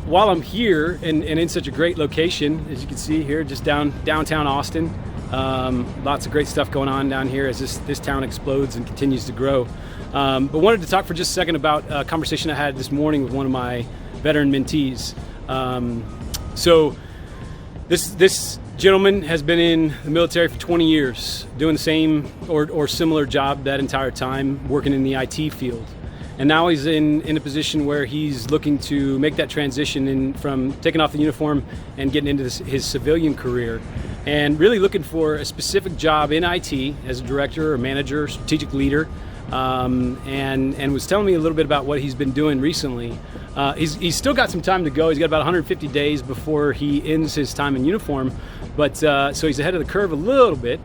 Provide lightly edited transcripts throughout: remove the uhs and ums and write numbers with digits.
while I'm here and in such a great location, as you can see here, just downtown Austin, lots of great stuff going on down here as this town explodes and continues to grow. But wanted to talk for just a second about a conversation I had this morning with one of my veteran mentees. So this gentleman has been in the military for 20 years, doing the same or similar job that entire time, working in the IT field. And now he's in a position where he's looking to make that transition from taking off the uniform and getting into his civilian career, and really looking for a specific job in IT as a director or manager, strategic leader, and was telling me a little bit about what he's been doing recently. He's still got some time to go. He's got about 150 days before he ends his time in uniform, but so he's ahead of the curve a little bit.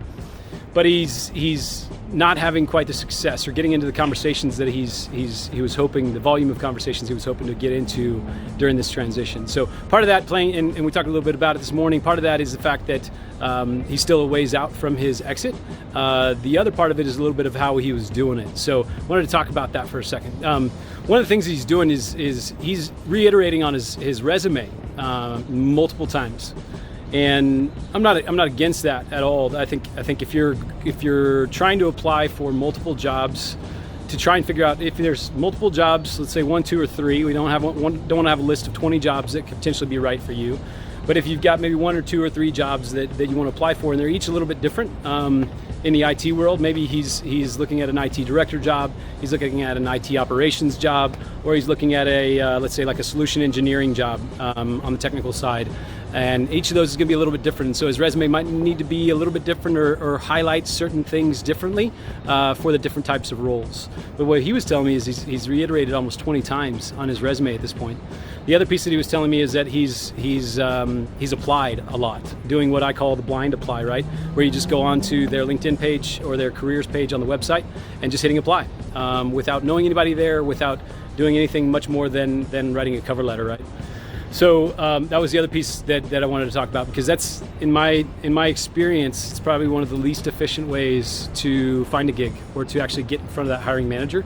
But he's not having quite the success or getting into the conversations that he was hoping, the volume of conversations he was hoping to get into during this transition. So part of that playing, and we talked a little bit about it this morning, part of that is the fact that he's still a ways out from his exit. The other part of it is a little bit of how he was doing it. So I wanted to talk about that for a second. One of the things he's doing is he's reiterating on his resume multiple times. And I'm not against that at all. I think if you're trying to apply for multiple jobs, to try and figure out if there's multiple jobs, let's say 1, 2, or 3. We don't want to have a list of 20 jobs that could potentially be right for you. But if you've got maybe 1 or 2 or 3 jobs that you want to apply for, and they're each a little bit different in the IT world, maybe he's looking at an IT director job, he's looking at an IT operations job, or he's looking at let's say like a solution engineering job on the technical side. And each of those is going to be a little bit different. And so his resume might need to be a little bit different or highlight certain things differently for the different types of roles. But what he was telling me is he's reiterated almost 20 times on his resume at this point. The other piece that he was telling me is that he's applied a lot, doing what I call the blind apply, right? Where you just go on to their LinkedIn page or their careers page on the website and just hitting apply without knowing anybody there, without doing anything much more than writing a cover letter, right? So that was the other piece that I wanted to talk about, because that's in my experience, it's probably one of the least efficient ways to find a gig or to actually get in front of that hiring manager,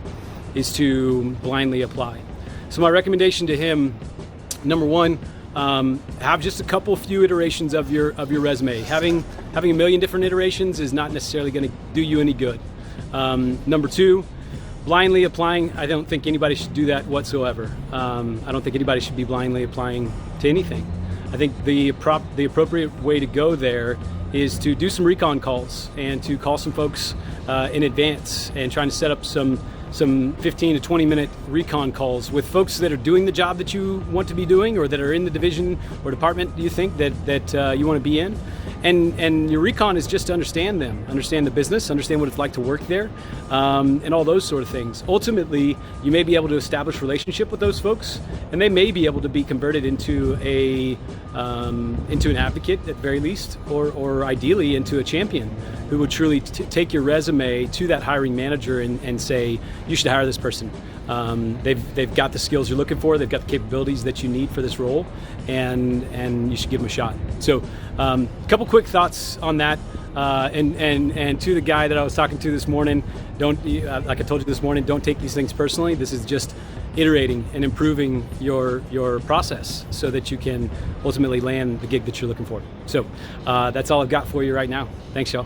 is to blindly apply. So my recommendation to him, number one, have just a few iterations of your resume. Having a million different iterations is not necessarily going to do you any good. Number two, blindly applying, I don't think anybody should do that whatsoever. I don't think anybody should be blindly applying to anything. I think the appropriate way to go there is to do some recon calls and to call some folks in advance and trying to set up some 15 to 20 minute recon calls with folks that are doing the job that you want to be doing, or that are in the division or department you think that you want to be in. And your recon is just to understand them, understand the business, understand what it's like to work there, and all those sort of things. Ultimately, you may be able to establish a relationship with those folks, and they may be able to be converted into an advocate at the very least, or ideally into a champion who would truly take your resume to that hiring manager and say, you should hire this person. They've got the skills you're looking for, they've got the capabilities that you need for this role, and you should give them a shot. So a couple quick thoughts on that, and to the guy that I was talking to this morning, like I told you this morning, don't take these things personally. This is just iterating and improving your process so that you can ultimately land the gig that you're looking for. So that's all I've got for you right now. Thanks, y'all.